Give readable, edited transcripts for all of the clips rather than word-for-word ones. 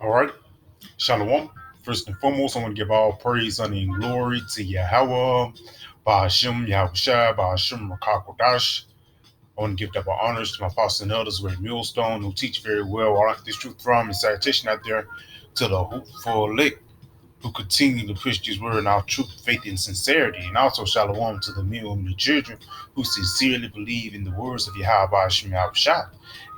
All right. Shalom. First and foremost, I want to give all praise, honor, and glory to Yahweh, Ba'ashem, Yahushua, Ba'ashem, Rakakodash. I want to give double honors to my apostles and elders, Ray Millstone, who teach very well. I like this truth from and citation out there to the hopeful elect who continue to push this word in our truth, faith, and sincerity. And also shalom to the men and the children who sincerely believe in the words of Yahweh Shem Yahushua.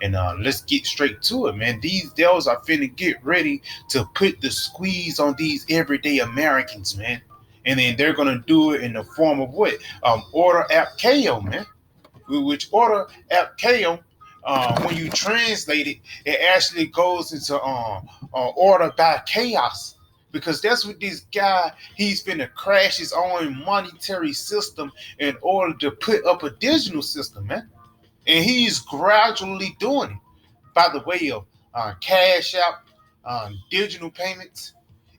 And let's get straight to it, man. These devils are finna get ready to put the squeeze on these everyday Americans, man. And then they're gonna do it in the form of what? Order app KO, man. Which order app KO, when you translate it, it actually goes into order by chaos, because that's what this guy, he's finna crash his own monetary system in order to put up a digital system, man. And he's gradually doing it by the way of cash out, digital payments,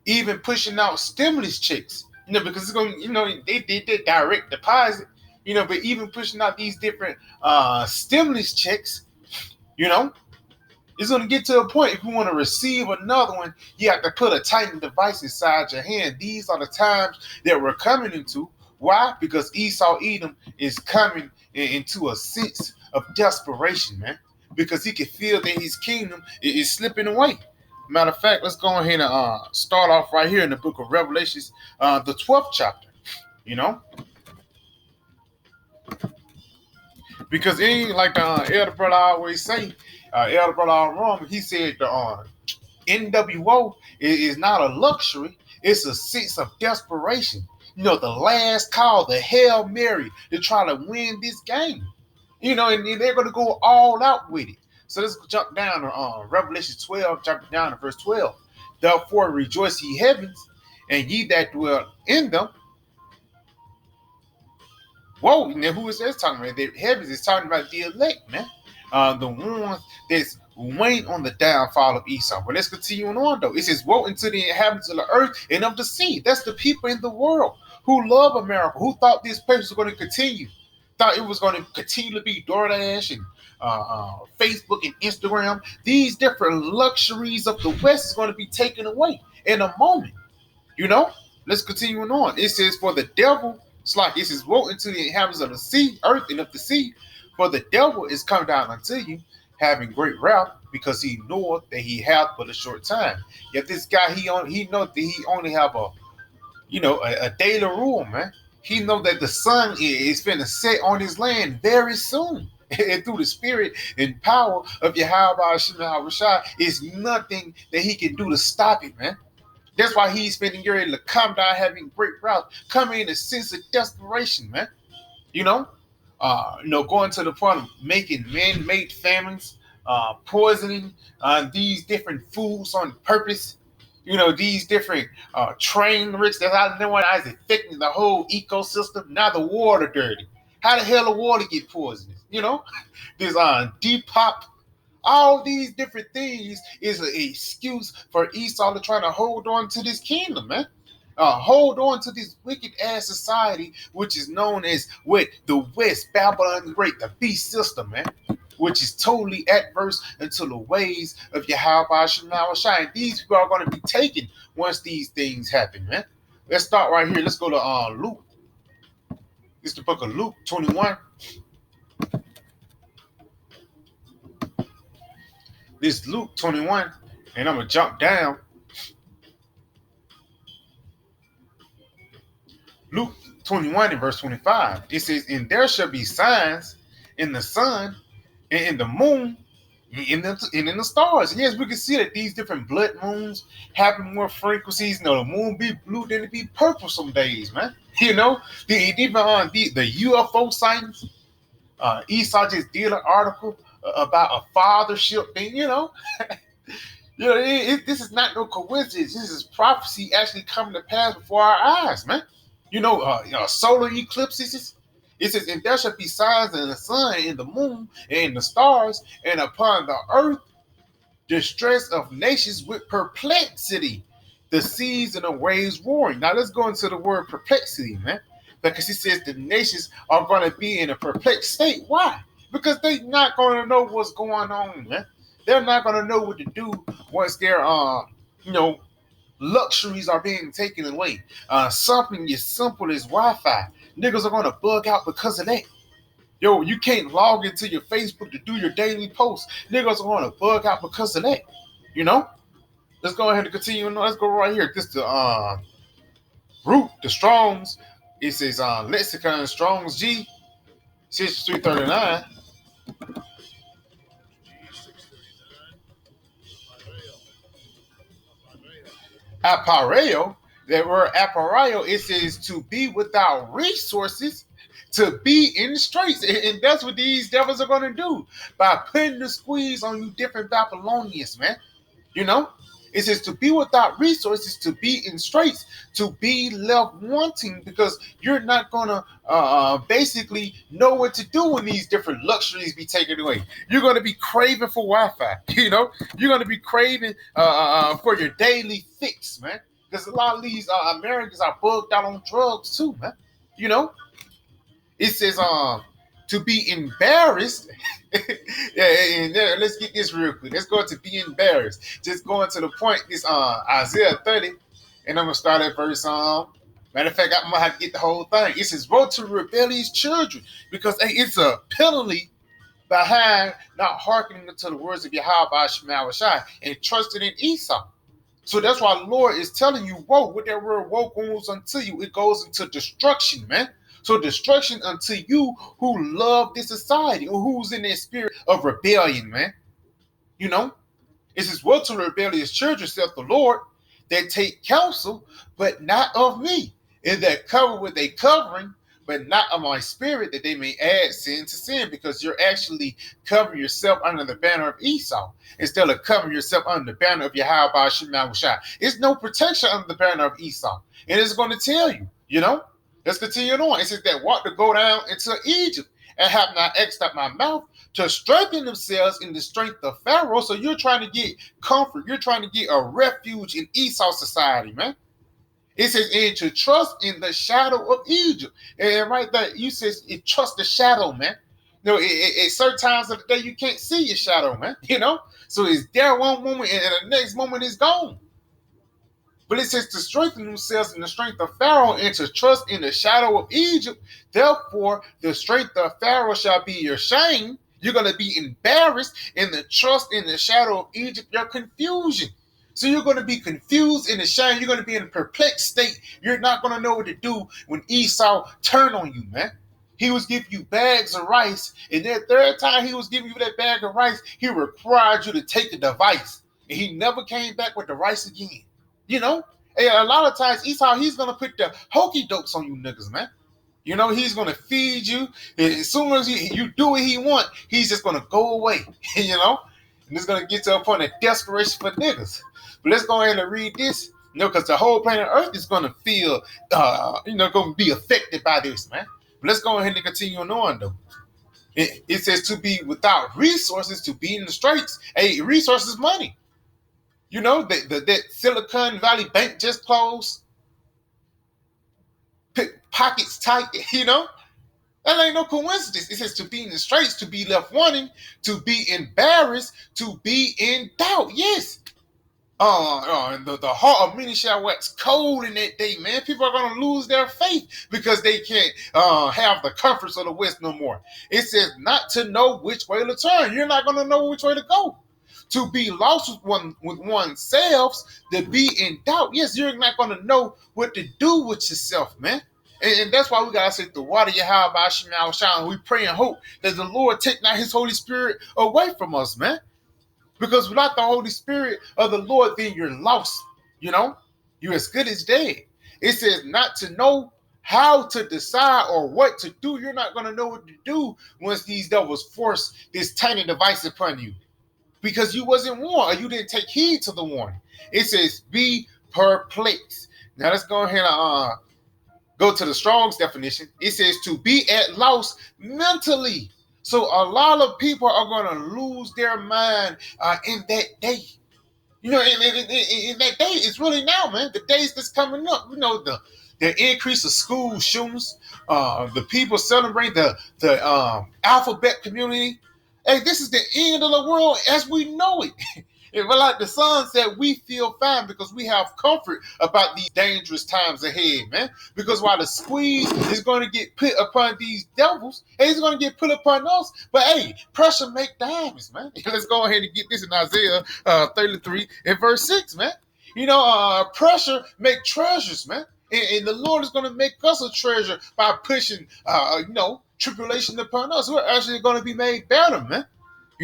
even pushing out stimulus checks. Because it's going, they did the direct deposit, but even pushing out these different stimulus checks, you know, it's going to get to a point, if you want to receive another one, you have to put a Titan device inside your hand. These are the times that we're coming into. Why? Because Esau Edom is coming into a sense of desperation, man. Because he can feel that his kingdom is slipping away. Matter of fact, let's go ahead and start off right here in the book of Revelations, the 12th chapter, you know? Because it ain't like the elder brother always say, elder brother Ron, he said the NWO is not a luxury, it's a sense of desperation. The last call, the Hail Mary to try to win this game. And they're going to go all out with it. So let's jump down to Revelation 12, jump down to verse 12. Therefore rejoice ye heavens, and ye that dwell in them. Whoa, now who is that talking about? The heavens is talking about the elect, man. The ones that's waiting on the downfall of Esau. But let's continue on though. It says, woe unto the inhabitants of the earth and of the sea. That's the people in the world who love America, who thought this place was going to continue. Thought it was going to continue to be DoorDash and Facebook and Instagram. These different luxuries of the West is going to be taken away in a moment. Let's continue on. It says, for the devil, it's like it says, woe unto the inhabitants of the sea, earth, and of the sea, for the devil is come down unto you, having great wrath, because he knoweth that he hath but a short time. Yet this guy, he know that he only have a daily rule, man. He know that the sun is finna set on his land very soon. And through the spirit and power of Yahweh Shema Rashad, is nothing that he can do to stop it, man. That's why he's been ready to come down, having great wrath, coming in a sense of desperation, man. Going to the point of making man-made famines, poisoning these different foods on purpose. These different train wrecks that I know is affecting the whole ecosystem. Now the water dirty. How the hell the water get poisonous? This Depop. All these different things is an excuse for Esau to try to hold on to this kingdom, man. Hold on to this wicked ass society, which is known as what the West, Babylon the Great, the beast system, man, which is totally adverse unto the ways of Yahweh Shema Shai. These people are going to be taken once these things happen, man. Let's start right here. Let's go to Luke. It's the book of Luke 21. This Luke 21, and I'm going to jump down. Luke 21 and verse 25. It says, and there shall be signs in the sun and in the moon and in the stars. And yes, we can see that these different blood moons having more frequencies. The moon be blue, then it be purple some days, man. Even on the UFO sightings. Esau just did an article about a fathership thing, this is not no coincidence. This is prophecy actually coming to pass before our eyes, man. Solar eclipses. It says, and there shall be signs in the sun, in the moon, and in the stars, and upon the earth, distress of nations with perplexity, the seas and the waves roaring. Now let's go into the word perplexity, man. Because he says the nations are going to be in a perplexed state. Why? Because they're not going to know what's going on, man. They're not going to know what to do once they're You know, luxuries are being taken away. Something as simple as Wi-Fi. Niggas are gonna bug out because of that. Yo, you can't log into your Facebook to do your daily posts. Niggas are gonna bug out because of that. You know? Let's go ahead and continue. Let's go right here. This the root, the Strongs. It says lexicon Strongs G 6339. Apareo, that word apareo, it says to be without resources, to be in the straits. And that's what these devils are going to do by putting the squeeze on you different Babylonians, man. You know? It says to be without resources, to be in straits, to be left wanting, because you're not gonna basically know what to do when these different luxuries be taken away. You're gonna be craving for Wi-Fi. You know, you're gonna be craving for your daily fix, man. Because a lot of these Americans are bugged out on drugs too, man. You know, it says to be embarrassed. Yeah, and let's get this real quick. Let's go to be embarrassed. Just going to the point. This Isaiah 30, and I'm gonna start at verse matter of fact, I'm gonna have to get the whole thing. It says, "Woe to rebellious children," because hey, it's a penalty behind not hearkening to the words of Yahweh Shai and trusting in Esau. So that's why the Lord is telling you, woe, what that word woe goes unto you. It goes into destruction, man. So destruction unto you who love this society or who's in that spirit of rebellion, man. You know? It says, woe to rebellious children, saith the Lord, that take counsel, but not of me, and that cover with a covering, but not of my spirit, that they may add sin to sin, because you're actually covering yourself under the banner of Esau instead of covering yourself under the banner of Yahweh Shai. It's no protection under the banner of Esau. And it's going to tell you, you know? Let's continue on. It says that walk to go down into Egypt and have not X'd up my mouth to strengthen themselves in the strength of Pharaoh. So you're trying to get comfort. You're trying to get a refuge in Esau society, man. It says, and to trust in the shadow of Egypt. And right there, you says, it trust the shadow, man. You know, at certain times of the day, you can't see your shadow, man. You know? So it's there one moment, and the next moment it's gone. But it says to strengthen themselves in the strength of Pharaoh and to trust in the shadow of Egypt. Therefore, the strength of Pharaoh shall be your shame. You're going to be embarrassed in the trust in the shadow of Egypt, your confusion. So you're going to be confused in the shame. You're going to be in a perplexed state. You're not going to know what to do when Esau turned on you, man. He was giving you bags of rice. And that third time he was giving you that bag of rice, he required you to take the device. And he never came back with the rice again. You know, and a lot of times Esau, he's gonna put the hokey dokes on you niggas, man. You know, he's gonna feed you. And as soon as you do what he want, he's just gonna go away. You know, and it's gonna get to a point of desperation for niggas. But let's go ahead and read this. You know, because the whole planet Earth is gonna feel, gonna be affected by this, man. But let's go ahead and continue on though. It says to be without resources, to be in the straits. Hey, resources, money. You know, that Silicon Valley Bank just closed. Pockets tight, you know? That ain't no coincidence. It says to be in the straits, to be left wanting, to be embarrassed, to be in doubt. Yes. The heart of many shall wax cold in that day, man. People are going to lose their faith because they can't have the comforts of the West no more. It says not to know which way to turn. You're not going to know which way to go. To be lost with oneself, to be in doubt. Yes, you're not going to know what to do with yourself, man. And that's why we got to say the water Yahweh Shai. We pray and hope that the Lord take not his Holy Spirit away from us, man. Because without the Holy Spirit of the Lord, then you're lost. You know, you're as good as dead. It says not to know how to decide or what to do. You're not going to know what to do once these devils force this tiny device upon you. Because you wasn't warned or you didn't take heed to the warning. It says be perplexed. Now let's go ahead and go to the Strong's definition. It says to be at loss mentally. So a lot of people are going to lose their mind in that day. You know, in that day, it's really now, man. The days that's coming up. You know, the increase of school shootings, the people celebrating the alphabet community. Hey, this is the end of the world as we know it. But like the son said, we feel fine because we have comfort about these dangerous times ahead, man. Because while the squeeze is going to get put upon these devils, and it's going to get put upon us. But hey, pressure make diamonds, man. Let's go ahead and get this in Isaiah 33 and verse 6, man. Pressure make treasures, man. And the Lord is going to make us a treasure by pushing, tribulation upon us. We're actually going to be made better, man.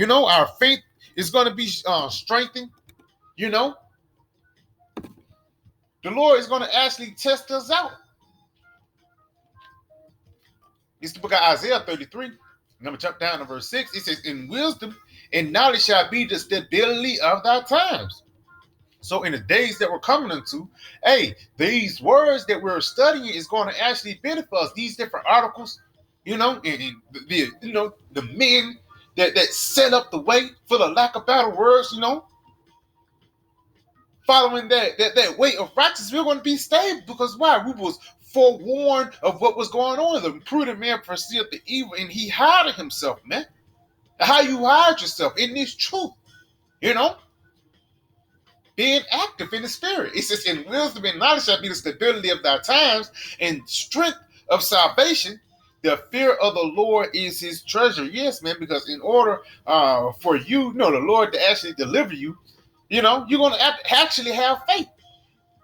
Our faith is going to be strengthened. The Lord is going to actually test us out. It's the book of Isaiah 33. I'm going to jump down to verse 6. It says, in wisdom and knowledge shall be the stability of thy times. So in the days that we're coming into, these words that we're studying is going to actually benefit us. These different articles, and the men that set up the way for the lack of better words, following that way of righteousness, we're going to be stable. Because why? We was forewarned of what was going on. The prudent man perceived the evil and he hided himself, man. How you hide yourself in this truth, being active in the spirit. It says, in wisdom and knowledge shall be the stability of thy times, and strength of salvation. The fear of the Lord is his treasure. Yes, man, because in order for you, the Lord to actually deliver you, you're going to actually have faith.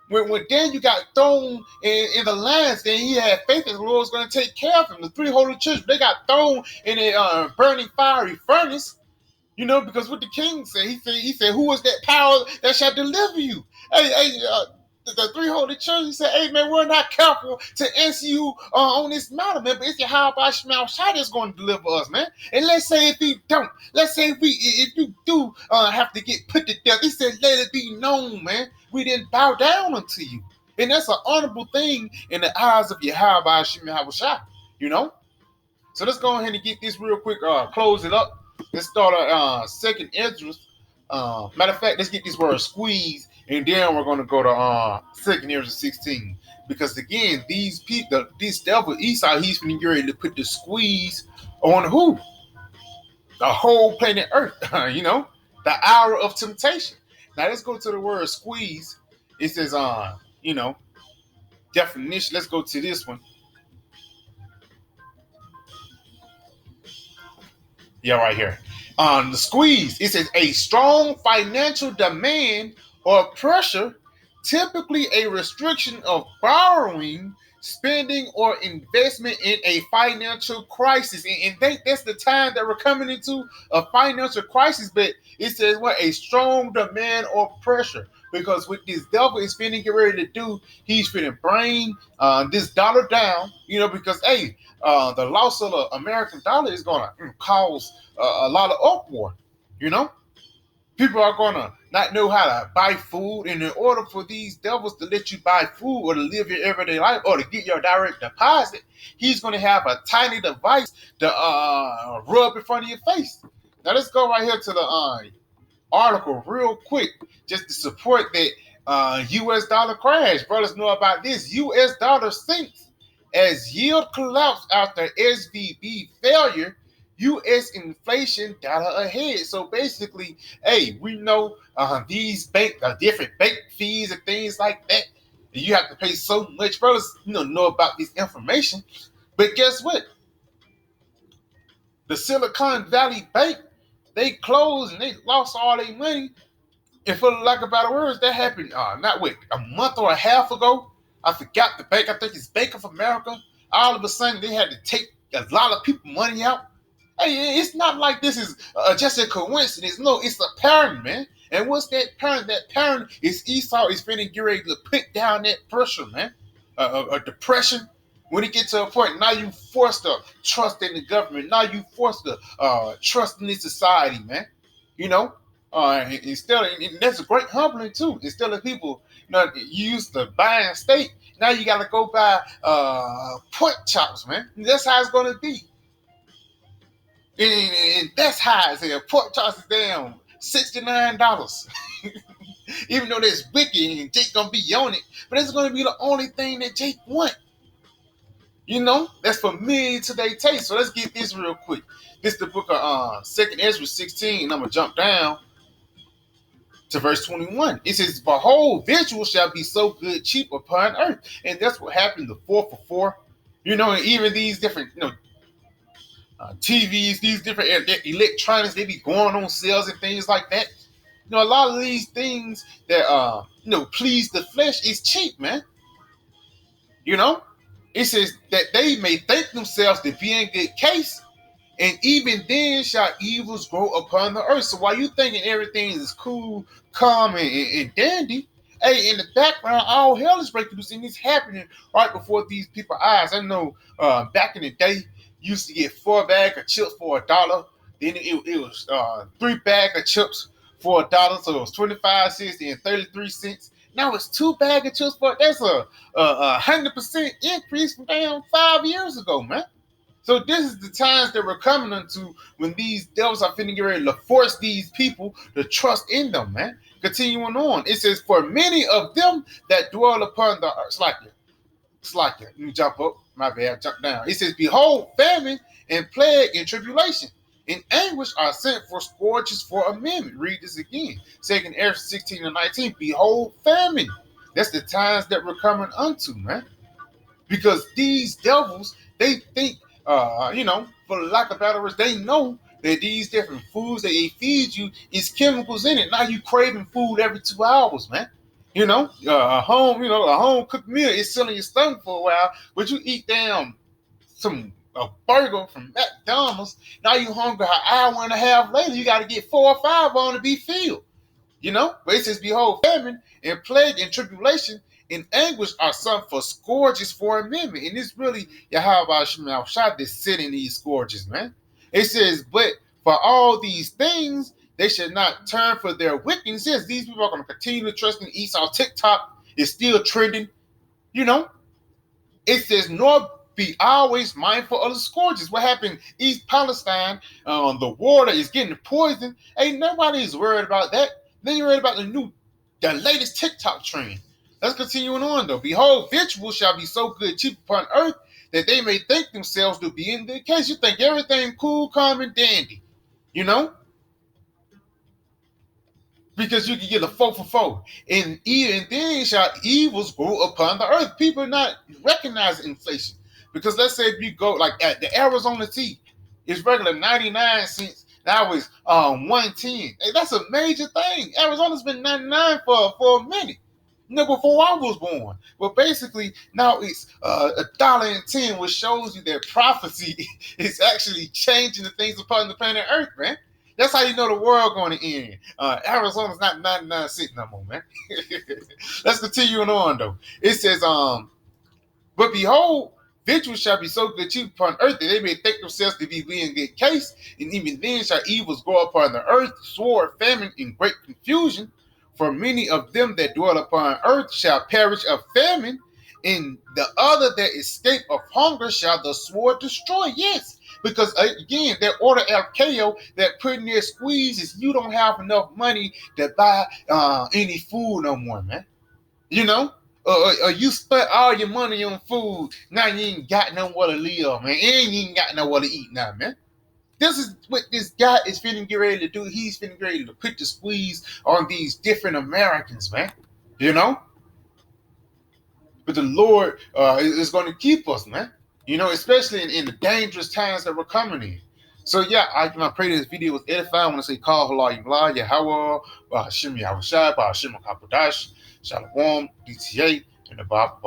When Daniel got thrown in the lions, then he had faith that the Lord was going to take care of him. The three holy children, they got thrown in a burning fiery furnace. Because what the king said, he said, who is that power that shall deliver you? The three holy children said, hey, man, we're not careful to answer you on this matter, man. But it's Yahweh Shema Shai that's going to deliver us, man. And let's say if he don't, if you do have to get put to death, he said, let it be known, man. We didn't bow down unto you. And that's an honorable thing in the eyes of Yahweh Shema Shai, So let's go ahead and get this real quick, close it up. Let's start our second Esdras. Matter of fact, let's get this word squeeze, and then we're going to go to second Esdras 16. Because again, these people, this devil Esau, he's going to get ready to put the squeeze on who? The whole planet Earth. The hour of temptation. Now let's go to the word squeeze. It says, definition. Let's go to this one. Yeah, right here. On the squeeze, it says a strong financial demand or pressure, typically a restriction of borrowing, spending, or investment in a financial crisis. And that's the time that we're coming into, a financial crisis. But it says what? A strong demand or pressure. Because what this devil is finna get ready to do, he's finna bring this dollar down, because, the loss of the American dollar is going to cause a lot of uproar, People are going to not know how to buy food. And in order for these devils to let you buy food or to live your everyday life or to get your direct deposit, he's going to have a tiny device to rub in front of your face. Now, let's go right here to the article real quick just to support that U.S. dollar crash. Brothers know about this. U.S. dollar sinks as yield collapse after SVB failure. U.S. inflation data ahead. So basically, we know these different bank fees and things like that. You have to pay so much. Brothers, know about this information. But guess what? The Silicon Valley Bank, they closed and they lost all their money. And for the lack of better words, that happened a month or a half ago. I forgot the bank. I think it's Bank of America. All of a sudden, they had to take a lot of people money out. Hey, it's not like this is just a coincidence. No, it's a pattern, man. And what's that pattern? That pattern is Esau is finna get ready to put down that pressure, man. A depression. When it gets to a point, now you forced to trust in the government. Now you forced to trust in this society, man. Instead of, and that's a great humbling too. Instead of people, used to buying steak, now you got to go buy pork chops, man. That's how it's gonna be. And that's high as hell. Pork chops is down $69. Even though that's wicked and Jake gonna be on it, but it's gonna be the only thing that Jake want. That's familiar to their taste. So let's get this real quick. This is the book of 2nd Esdras 16, and I'm gonna jump down. to verse 21. It says, behold, victuals shall be so good cheap upon earth. And that's what happened the 4 for 4. And even these different, TVs, these different electronics, they be going on sales and things like that. A lot of these things that please the flesh is cheap, man. It says that they may think themselves to be in good case, and even then shall evils grow upon the earth. So while you thinking everything is cool, calm, and dandy, hey, in the background, all hell is breaking loose, and it's happening right before these people's eyes. I know back in the day, you used to get 4 bags of chips for $1. Then it was 3 bags of chips for $1, so it was 25 cents and 33 cents. Now it's 2 bags of chips for that's a 100% increase from damn 5 years ago, man. So this is the times that we're coming into when these devils are finna get ready to force these people to trust in them, man. Continuing on, it says, for many of them that dwell upon the earth, Slakia. Let me jump up. My bad, jump down. It says, behold, famine and plague and tribulation and anguish are sent for scourges for a minute. Read this again. 2 Ezra 16 and 19. Behold, famine. That's the times that we're coming unto, man. Because these devils, they think, for lack of better words, they know that these different foods that they feed you is chemicals in it. Now you craving food every 2 hours, man. A home cooked meal is filling your stomach for a while, but you eat down a burger from McDonald's. Now you hungry an hour and a half later. You got to get 4 or 5 on to be filled. But it says, behold, famine and plague and tribulation and anguish are some for scourges for a minute. And it's really Yahweh Shemel that's sitting these scourges, man. It says, but for all these things, they should not turn for their wickedness. These people are going to continue to trust in Esau. TikTok is still trending. It says, nor be always mindful of the scourges. What happened East Palestine, the water is getting poisoned. Ain't nobody is worried about that. Then you're worried about the latest TikTok trend. Let's continue on, though. Behold, victuals shall be so good cheap upon earth that they may think themselves to be in the case. You think everything cool, calm, and dandy. Because you can get a 4 for 4. And then shall evils grow upon the earth. People are not recognizing inflation. Because let's say if you go, like at the Arizona tea, it's regular 99 cents. Now it's 110. Hey, that's a major thing. Arizona's been 99 for a minute. Before I was born. But basically, now it's $1.10, which shows you that prophecy is actually changing the things upon the planet Earth, man. That's how you know the world going to end. Arizona's not 99 cents no more, man. Let's continue on, though. It says, but behold, victuals shall be so good cheap upon earth that they may think themselves to be in good case, and even then shall evils go upon the earth, sword, famine, and great confusion. For many of them that dwell upon earth shall perish of famine, and the other that escape of hunger shall the sword destroy. Yes, because again, that order of KO that put in their squeeze is you don't have enough money to buy any food no more, man. Or you spent all your money on food. Now you ain't got nowhere to live, man. And you ain't got nowhere to eat now, man. This is what this guy is finna get ready to do. He's finna get ready to put the squeeze on these different Americans, man. But the Lord is going to keep us, man. Especially in the dangerous times that we're coming in. So yeah, I pray this video was edifying. I want to say, Call Halal Yimla, Yahweh, Bahashim Yahushai, Bahashim Kapodash, Shalom, DTA, and the Baba.